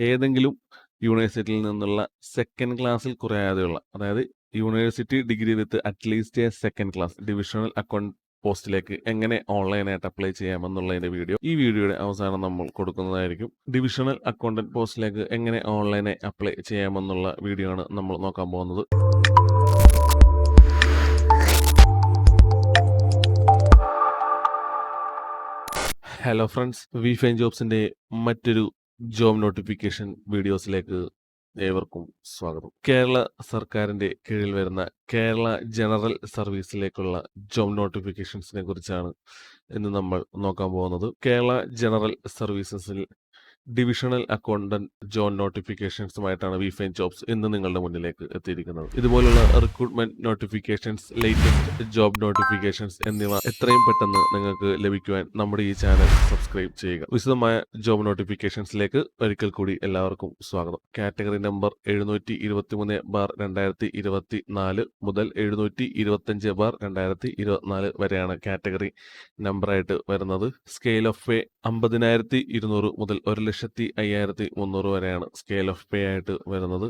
ഏതെങ്കിലും യൂണിവേഴ്സിറ്റിയിൽ നിന്നുള്ള സെക്കൻഡ് ക്ലാസ്സിൽ കുറയാതെയുള്ള, അതായത് university degree with at least A second class divisional account പോസ്റ്റിലേക്ക് എങ്ങനെ ഓൺലൈനായിട്ട് അപ്ലൈ ചെയ്യാമെന്നുള്ളതിന്റെ വീഡിയോ ഈ വീഡിയോയുടെ അവസാനം നമ്മൾ കൊടുക്കുന്നതായിരിക്കും. ഡിവിഷണൽ അക്കൗണ്ടന്റ് പോസ്റ്റിലേക്ക് എങ്ങനെ ഓൺലൈനായി അപ്ലൈ ചെയ്യാമെന്നുള്ള വീഡിയോ ആണ് നമ്മൾ നോക്കാൻ പോകുന്നത്. ഹലോ ഫ്രണ്ട്സ്, വി ഫൈൻ ജോബ്സിന്റെ മറ്റൊരു ജോബ് നോട്ടിഫിക്കേഷൻ വീഡിയോസിലേക്ക് ഏവർക്കും സ്വാഗതം. കേരള സർക്കാരിന്റെ കീഴിൽ വരുന്ന കേരള ജനറൽ സർവീസിലേക്കുള്ള ജോബ് നോട്ടിഫിക്കേഷൻസിനെ കുറിച്ചാണ് ഇന്ന് നമ്മൾ നോക്കാൻ പോകുന്നത്. കേരള ജനറൽ സർവീസസിൽ ഡിവിഷണൽ അക്കൗണ്ടന്റ് ജോബ് നോട്ടിഫിക്കേഷൻസുമായിട്ടാണ് വി ഫൈൻ ജോബ്സ് ഇന്ന് നിങ്ങളുടെ മുന്നിലേക്ക് എത്തിയിരിക്കുന്നത്. ഇതുപോലുള്ള recruitment notifications, latest job notifications എന്നിവ എത്രയും പെട്ടെന്ന് നിങ്ങൾക്ക് ലഭിക്കുവാൻ നമ്മുടെ ഈ ചാനൽ സബ്സ്ക്രൈബ് ചെയ്യുക. വിശദമായ ജോബ് നോട്ടിഫിക്കേഷൻസിലേക്ക് ഒരിക്കൽ കൂടി എല്ലാവർക്കും സ്വാഗതം. കാറ്റഗറി നമ്പർ 723/2024 മുതൽ 725/2024 വരെയാണ് കാറ്റഗറി നമ്പറായിട്ട് വരുന്നത്. സ്കെയിൽ ഓഫ് പേ 50,200 മുതൽ 1,05,300 വരെയാണ് സ്കെയിൽ ഓഫ് പേ ആയിട്ട് വരുന്നത്.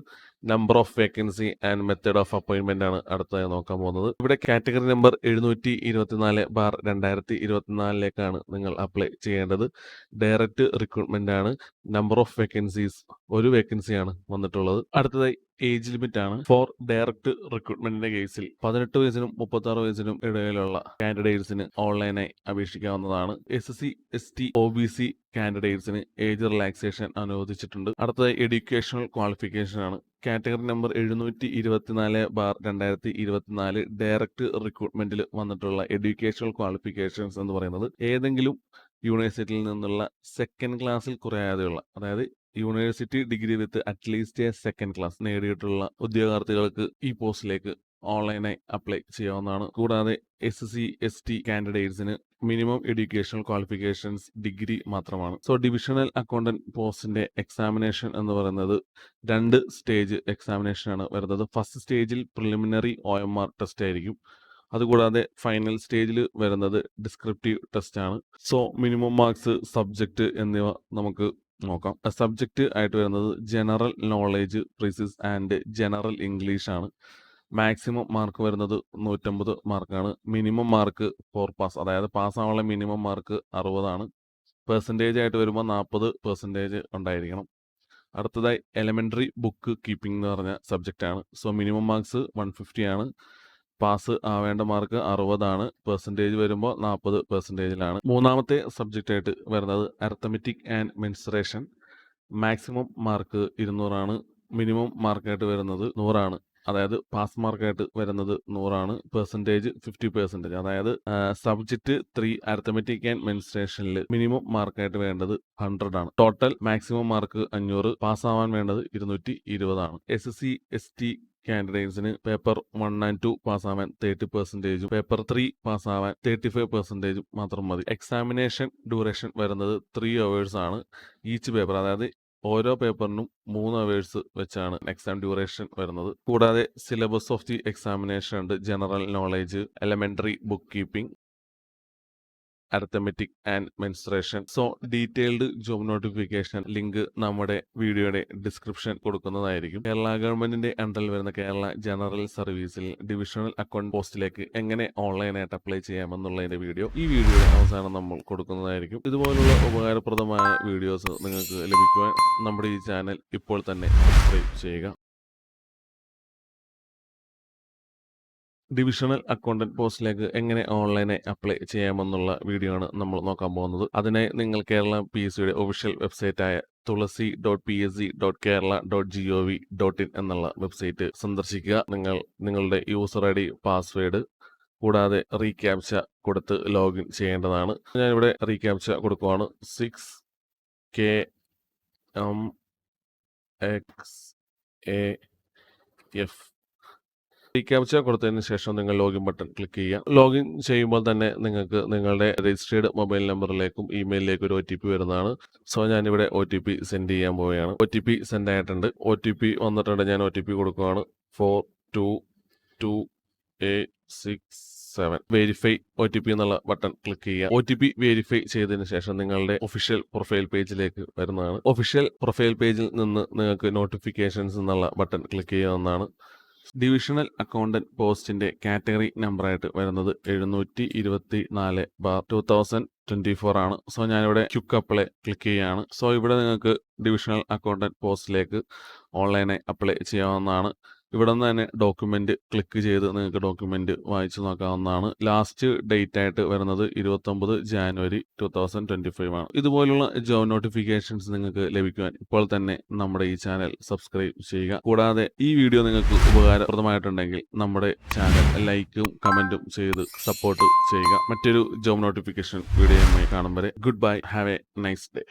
Number of vacancy and method of appointment ആണ് അടുത്തതായി നോക്കാൻ പോകുന്നത്. ഇവിടെ കാറ്റഗറി നമ്പർ 724/2024 നിങ്ങൾ അപ്ലൈ ചെയ്യേണ്ടത്. ഡയറക്റ്റ് റിക്രൂട്ട്മെന്റ് ആണ്. നമ്പർ ഓഫ് വേക്കൻസീസ് 1 വേക്കൻസിയാണ് വന്നിട്ടുള്ളത്. അടുത്തതായി ഏജ് ലിമിറ്റ് ആണ്. ഫോർ ഡയറക്റ്റ് റിക്രൂട്ട്മെന്റിന്റെ കേസിൽ 18 വയസ്സിനും 36 വയസ്സിനും ഇടയിലുള്ള കാൻഡിഡേറ്റ്സിന് ഓൺലൈനായി അപേക്ഷിക്കാവുന്നതാണ്. SC ST OBC കാൻഡിഡേറ്റ്സിന് ഏജ് റിലാക്സേഷൻ അനുവദിച്ചിട്ടുണ്ട്. അടുത്തതായി എഡ്യൂക്കേഷണൽ ക്വാളിഫിക്കേഷൻ ആണ്. കാറ്റഗറി നമ്പർ 724/2024 ഡയറക്റ്റ് റിക്രൂട്ട്മെന്റിൽ വന്നിട്ടുള്ള എഡ്യൂക്കേഷണൽ ക്വാളിഫിക്കേഷൻസ് എന്ന് പറയുന്നത് ഏതെങ്കിലും യൂണിവേഴ്സിറ്റിയിൽ നിന്നുള്ള സെക്കൻഡ് ക്ലാസ്സിൽ കുറയാതെയുള്ള, അതായത് university degree with at least A second class നേടിയിട്ടുള്ള ഉദ്യോഗാർത്ഥികൾക്ക് ഈ പോസ്റ്റിലേക്ക് ഓൺലൈനായി അപ്ലൈ ചെയ്യാവുന്നതാണ്. കൂടാതെ SC ST കാൻഡിഡേറ്റ്സിന് മിനിമം എഡ്യൂക്കേഷണൽ ക്വാളിഫിക്കേഷൻസ് ഡിഗ്രി മാത്രമാണ്. സോ ഡിവിഷണൽ അക്കൗണ്ടന്റ് പോസ്റ്റിന്റെ എക്സാമിനേഷൻ എന്ന് പറയുന്നത് 2 സ്റ്റേജ് എക്സാമിനേഷൻ ആണ് വരുന്നത്. ഫസ്റ്റ് സ്റ്റേജിൽ പ്രിലിമിനറി OMR ടെസ്റ്റ് ആയിരിക്കും. അതുകൂടാതെ ഫൈനൽ സ്റ്റേജിൽ വരുന്നത് ഡിസ്ക്രിപ്റ്റീവ് ടെസ്റ്റ് ആണ്. സോ മിനിമം മാർക്സ്, സബ്ജക്റ്റ് എന്നിവ നമുക്ക് നോക്കാം. സബ്ജക്റ്റ് ആയിട്ട് വരുന്നത് general knowledge, precis and general English ആണ്. മാക്സിമം മാർക്ക് വരുന്നത് 150 മാർക്കാണ്. മിനിമം മാർക്ക് ഫോർ പാസ്, അതായത് പാസ്സാവാനുള്ള മിനിമം മാർക്ക് 60 ആണ്. പെർസെൻറ്റേജ് ആയിട്ട് വരുമ്പോൾ 40% ഉണ്ടായിരിക്കണം. അടുത്തതായി എലമെന്ററി ബുക്ക് കീപ്പിംഗ് എന്ന് പറഞ്ഞ സബ്ജക്റ്റ് ആണ്. സോ മിനിമം മാർക്സ് 150 ആണ്. പാസ് ആവേണ്ട മാർക്ക് 60 ആണ്. പെർസെൻറ്റേജ് വരുമ്പോൾ 40%. മൂന്നാമത്തെ സബ്ജക്റ്റ് ആയിട്ട് വരുന്നത് arithmetic and mensuration. Maximum mark 200 ആണ്. മിനിമം മാർക്കായിട്ട് വരുന്നത് 100 ആണ്. അതായത് പാസ് മാർക്കായിട്ട് വരുന്നത് 100 ആണ്. പെർസെൻറ്റേജ് 50%. അതായത് സബ്ജക്റ്റ് 3 അരിത്തമെറ്റിക് ആൻഡ് മെൻസുറേഷനിൽ മിനിമം മാർക്കായിട്ട് വേണ്ടത് 100 ആണ്. Total maximum mark 500. പാസ് ആവാൻ വേണ്ടത് 220 ആണ്. SC ST കാൻഡിഡേറ്റ്സിന് പേപ്പർ 1 and 2 പാസ്സാവാൻ 30%, പേപ്പർ 3 പാസ്സാവാൻ 35% മാത്രം മതി. എക്സാമിനേഷൻ ഡ്യൂറേഷൻ വരുന്നത് 3 hours ആണ് ഈച്ച് പേപ്പർ, അതായത് ഓരോ പേപ്പറിനും 3 hours വെച്ചാണ് എക്സാം ഡ്യൂറേഷൻ വരുന്നത്. കൂടാതെ സിലബസ് ഓഫ് ദി എക്സാമിനേഷൻ ഉണ്ട്. General knowledge, elementary book keeping, arithmetic and mensuration. So detailed job notification link നമ്മുടെ വീഡിയോയുടെ ഡിസ്ക്രിപ്ഷൻ കൊടുക്കുന്നതായിരിക്കും. കേരള ഗവൺമെന്റിന്റെ അണ്ടറിൽ വരുന്ന കേരള ജനറൽ സർവീസിൽ ഡിവിഷണൽ അക്കൗണ്ട് പോസ്റ്റിലേക്ക് എങ്ങനെ ഓൺലൈനായിട്ട് അപ്ലൈ ചെയ്യാമെന്നുള്ളതിന്റെ വീഡിയോ ഈ വീഡിയോയുടെ അവസാനം നമ്മൾ കൊടുക്കുന്നതായിരിക്കും. ഇതുപോലുള്ള ഉപകാരപ്രദമായ വീഡിയോസ് നിങ്ങൾക്ക് ലഭിക്കുവാൻ നമ്മുടെ ഈ ചാനൽ ഇപ്പോൾ തന്നെ സബ്സ്ക്രൈബ് ചെയ്യുക. ഡിവിഷണൽ അക്കൗണ്ടന്റ് പോസ്റ്റിലേക്ക് എങ്ങനെ ഓൺലൈനായി അപ്ലൈ ചെയ്യാമെന്നുള്ള വീഡിയോ ആണ് നമ്മൾ നോക്കാൻ പോകുന്നത്. അതിനായി നിങ്ങൾ കേരള PSCയുടെ ഒഫീഷ്യൽ വെബ്സൈറ്റായ tulasi.psc.kerala.gov.in എന്നുള്ള വെബ്സൈറ്റ് സന്ദർശിക്കുക. നിങ്ങൾ നിങ്ങളുടെ യൂസർ ID, പാസ്വേഡ് കൂടാതെ റീക്യാപ്ച കൊടുത്ത് ലോഗിൻ ചെയ്യേണ്ടതാണ്. ഞാനിവിടെ റീക്യാപ്ച കൊടുക്കുവാണ്. 6KMXAF. റീക്യാപ്ച കൊടുത്തതിന് ശേഷം നിങ്ങൾ ലോഗിൻ ബട്ടൺ ക്ലിക്ക് ചെയ്യുക. ലോഗിൻ ചെയ്യുമ്പോൾ തന്നെ നിങ്ങൾക്ക് നിങ്ങളുടെ രജിസ്റ്റേർഡ് മൊബൈൽ നമ്പറിലേക്കും ഇമെയിലിലേക്കും ഒരു OTP വരുന്നതാണ്. സോ ഞാനിവിടെ OTP സെൻഡ് ചെയ്യാൻ പോവുകയാണ്. OTP സെൻഡ് ആയിട്ടുണ്ട്. OTP വന്നിട്ടുണ്ട്. ഞാൻ OTP കൊടുക്കുകയാണ്. 422866 7 വെരിഫൈ OTP എന്നുള്ള ബട്ടൺ ക്ലിക്ക് ചെയ്യുക. OTP വെരിഫൈ ചെയ്തതിന് ശേഷം നിങ്ങളുടെ ഒഫീഷ്യൽ പ്രൊഫൈൽ പേജിലേക്ക് വരുന്നതാണ്. ഒഫീഷ്യൽ പ്രൊഫൈൽ പേജിൽ നിന്ന് നിങ്ങൾക്ക് നോട്ടിഫിക്കേഷൻസ് എന്നുള്ള ബട്ടൺ ക്ലിക്ക് ചെയ്യാവുന്നതാണ്. ഡിവിഷണൽ അക്കൗണ്ടന്റ് പോസ്റ്റിന്റെ കാറ്റഗറി നമ്പറായിട്ട് വരുന്നത് 724/2024 ആണ്. സോ ഞാനിവിടെ ക്വിക്ക് അപ്ലൈ ക്ലിക്ക് ചെയ്യുകയാണ്. സോ ഇവിടെ നിങ്ങൾക്ക് ഡിവിഷണൽ അക്കൗണ്ടന്റ് പോസ്റ്റിലേക്ക് ഓൺലൈനായി അപ്ലൈ ചെയ്യാവുന്നതാണ്. ഇവിടെ നിന്ന് തന്നെ ഡോക്യുമെന്റ് ക്ലിക്ക് ചെയ്ത് നിങ്ങൾക്ക് ഡോക്യുമെന്റ് വായിച്ചു നോക്കാവുന്നതാണ്. ലാസ്റ്റ് ഡേറ്റ് ആയിട്ട് വരുന്നത് 29 ജാനുവരി 2025 ആണ്. ഇതുപോലുള്ള ജോബ് നോട്ടിഫിക്കേഷൻസ് നിങ്ങൾക്ക് ലഭിക്കുവാൻ ഇപ്പോൾ തന്നെ നമ്മുടെ ഈ ചാനൽ സബ്സ്ക്രൈബ് ചെയ്യുക. കൂടാതെ ഈ വീഡിയോ നിങ്ങൾക്ക് ഉപകാരപ്രദമായിട്ടുണ്ടെങ്കിൽ നമ്മുടെ ചാനൽ ലൈക്കും കമന്റും ചെയ്ത് സപ്പോർട്ട് ചെയ്യുക. മറ്റൊരു ജോബ് നോട്ടിഫിക്കേഷൻ വീഡിയോയുമായി കാണും വരെ good bye, have A nice day.